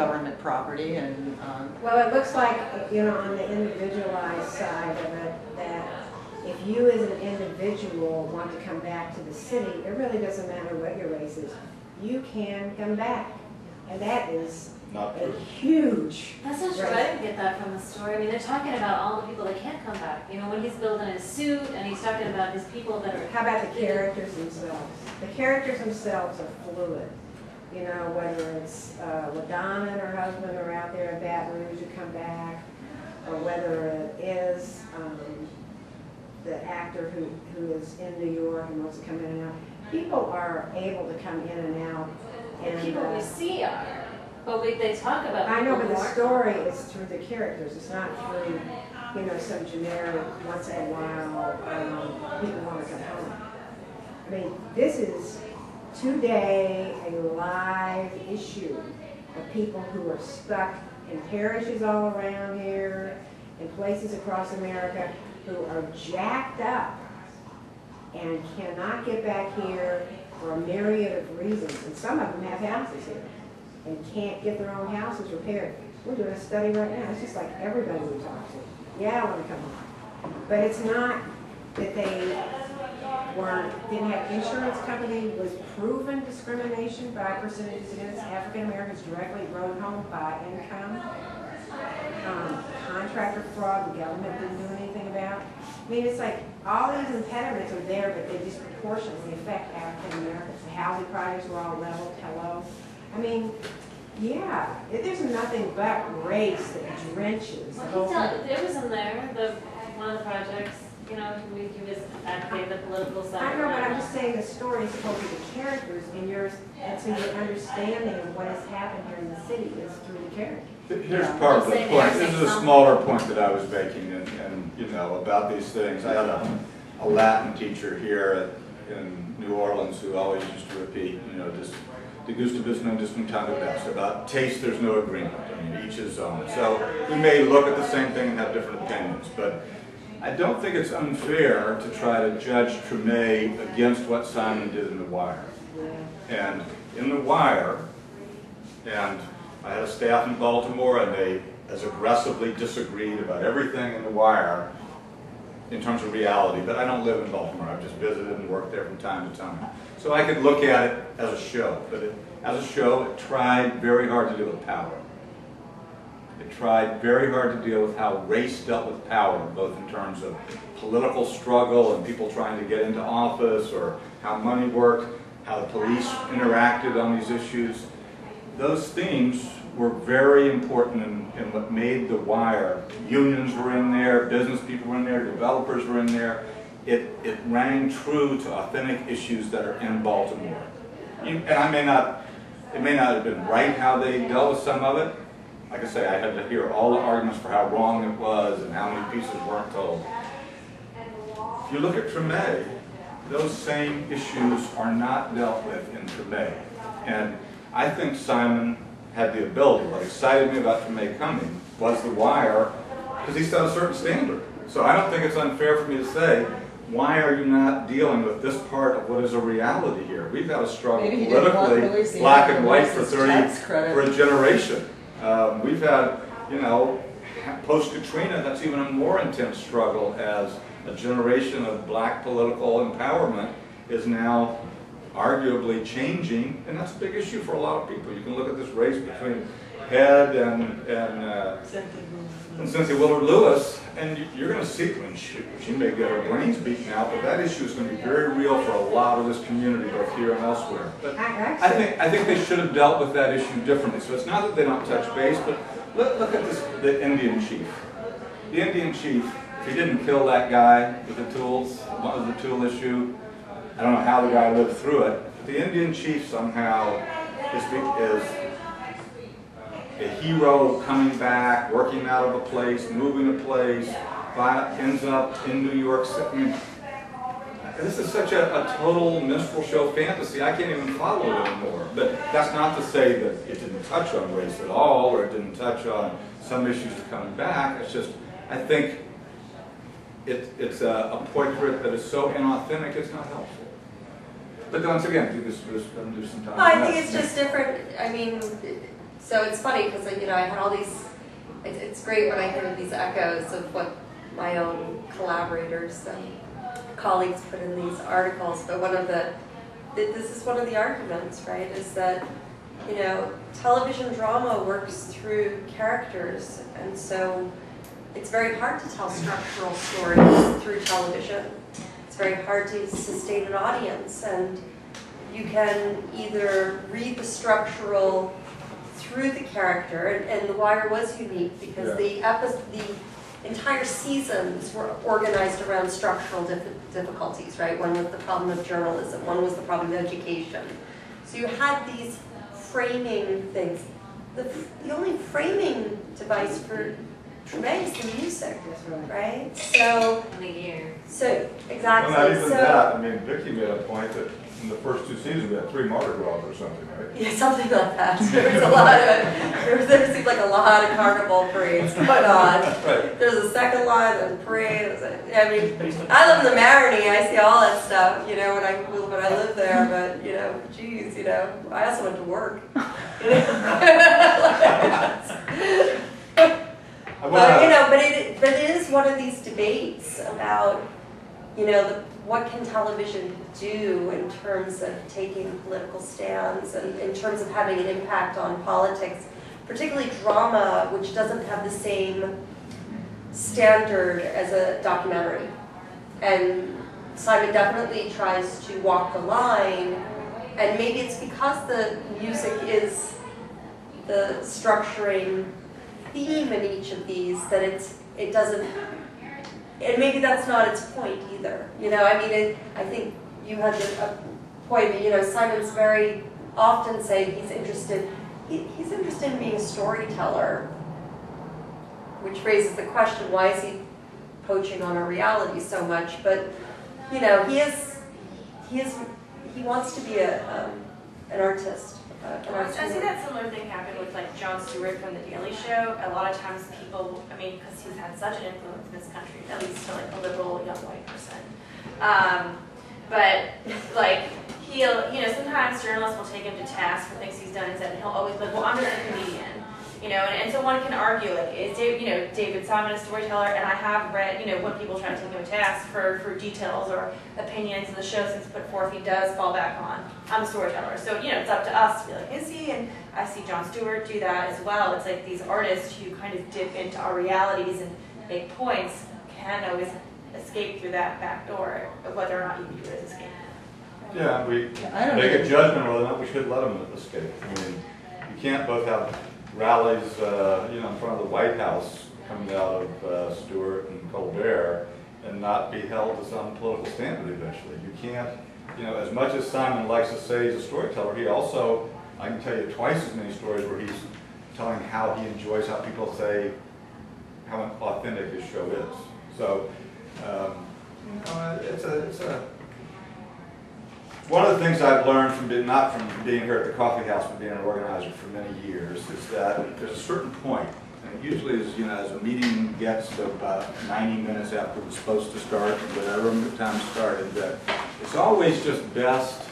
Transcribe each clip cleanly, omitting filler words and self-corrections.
government property, and well, it looks like, you know, on the individualized side of it, that if you as an individual want to come back to the city, it really doesn't matter what your race is, you can come back. And that is Not a true. huge. That's not true. I didn't get that from the story. I mean, they're talking about all the people that can't come back. You know, when he's building his suit and he's talking about his people that are. How about the characters themselves? The characters themselves are fluid. You know, whether it's LaDonna and her husband are out there in Baton Rouge who come back, or whether it is the actor who is in New York and wants to come in and out. People are able to come in and out. The And, people we see are. But they talk about. I know, but people the who aren't. story is through the characters. It's not through, you know, some generic, once in a while, people want to come home. I mean, this is today a live issue of people who are stuck in parishes all around here, in places across America, who are jacked up and cannot get back here for a myriad of reasons. And some of them have houses here and can't get their own houses repaired. We're doing a study right now. It's just like everybody we talk to. Yeah, I want to come home. But it's not that they didn't have insurance company, was proven discrimination by percentages against African Americans directly brought home by income. Contractor fraud, the government didn't do anything about. I mean, it's like all these impediments are there, but they disproportionately affect African Americans. The housing projects were all leveled, hello. I mean, yeah, there's nothing but race that drenches the whole thing. It was in there, one of the projects, you know, he was advocating the political side. I know, but I'm just saying the story is told through the characters, and so your understanding of what has happened here in the city is through the characters. Here's part of the point. This is a smaller point that I was making, and you know, about these things. I had a Latin teacher here in New Orleans who always used to repeat, you know, just de gustibus non disputabis, about taste there's no agreement. I mean, each his own. So we may look at the same thing and have different opinions, but I don't think it's unfair to try to judge Treme against what Simon did in The Wire. And in The Wire, and I had a staff in Baltimore, and they as aggressively disagreed about everything in The Wire in terms of reality, but I don't live in Baltimore. I've just visited and worked there from time to time. So I could look at it as a show, but as a show, it tried very hard to deal with power. It tried very hard to deal with how race dealt with power, both in terms of political struggle and people trying to get into office, or how money worked, how the police interacted on these issues. Those themes were very important in what made The Wire. Unions were in there, business people were in there, developers were in there. It rang true to authentic issues that are in Baltimore. And it may not have been right how they dealt with some of it. Like I say, I had to hear all the arguments for how wrong it was and how many pieces weren't told. If you look at Treme, those same issues are not dealt with in Treme. And I think Simon had the ability. What excited me about Treme coming was The Wire, because he set a certain standard. So I don't think it's unfair for me to say, why are you not dealing with this part of what is a reality here? We've had a struggle politically, black and white, for a generation. We've had, you know, post-Katrina, that's even a more intense struggle, as a generation of black political empowerment is now arguably changing, and that's a big issue for a lot of people. You can look at this race between Head and Cynthia Willard Lewis, and you're going to see when she may get her brains beaten out, but that issue is going to be very real for a lot of this community, both here and elsewhere. But I think they should have dealt with that issue differently. So it's not that they don't touch base, but look at this: the Indian chief. The Indian chief, if he didn't kill that guy with the tools, what was the tool issue? I don't know how the guy lived through it. But the Indian chief somehow is a hero coming back, working out of a place, moving a place, ends up in New York City. I mean, this is such a total minstrel show fantasy, I can't even follow it anymore. But that's not to say that it didn't touch on race at all, or it didn't touch on some issues that are coming back. It's just, I think it's a portrait that is so inauthentic, it's not helpful. But once again, do some time. Well, I think it's just different. I mean, So it's funny because I had all these. It's great when I hear these echoes of what my own collaborators and colleagues put in these articles. But this is one of the arguments, right? Is that television drama works through characters, and so it's very hard to tell structural stories through television. It's very hard to sustain an audience, and you can either read the structural through the character, and The Wire was unique because the entire seasons were organized around structural difficulties, right? One was the problem of journalism, one was the problem of education. So you had these framing things. The only framing device for Treme is the music, right? So, so exactly. Well, not even that. I mean, Vicki made a point that in the first 2 seasons we had 3 Mardi Gras or something, right? Yeah, something like that. There was a lot of there seemed like a lot of carnival parades going on. Right. There's a second line, there's a parade. I mean, I live in the Marigny. I see all that stuff, when I live there. But geez, I also went to work. But it is one of these debates about, what can television do in terms of taking political stands and in terms of having an impact on politics, particularly drama, which doesn't have the same standard as a documentary. And Simon definitely tries to walk the line, and maybe it's because the music is the structuring theme in each of these that it doesn't, and maybe that's not its point either. I think you had a point that, Simon's very often saying he's interested in being a storyteller, which raises the question, why is he poaching on our reality so much? But, he wants to be an artist. I see that similar thing happen with Jon Stewart from The Daily Show. A lot of times people, because he's had such an influence in this country, at least to a liberal young white person. But he'll, sometimes journalists will take him to task for things he's done and said, and he'll always be like, well, I'm just a comedian. And so one can argue, is David Simon a storyteller? And I have read, when people try to take him to task for details or opinions in the show since put forth, he does fall back on, I'm a storyteller. So, it's up to us to be like, is he? And I see Jon Stewart do that as well. It's like these artists who kind of dip into our realities and make points can always escape through that back door, whether or not you view it as escape. Yeah, we make a judgment whether or not we should let them escape. You can't both have rallies, in front of the White House coming out of Stewart and Colbert and not be held to some political standard eventually. You can't, as much as Simon likes to say he's a storyteller, he also, I can tell you twice as many stories where he's telling how he enjoys how people say how authentic his show is. So, one of the things I've learned from not from being here at the Coffeehouse, but being an organizer for many years, is that there's a certain point, and it usually is, as a meeting gets to about 90 minutes after it's supposed to start, whatever time it started, that it's always just best,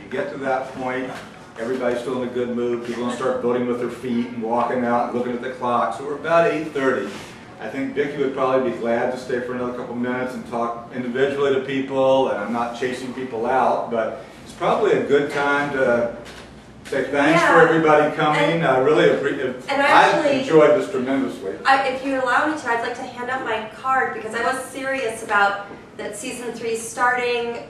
you get to that point, everybody's still in a good mood, people don't start voting with their feet and walking out and looking at the clock, so we're about 8:30. I think Vicki would probably be glad to stay for another couple minutes and talk individually to people, and I'm not chasing people out, but it's probably a good time to say thanks for everybody coming. I really appreciate it. I've enjoyed this tremendously. If you allow me to, I'd like to hand out my card because I was serious about that season 3 starting.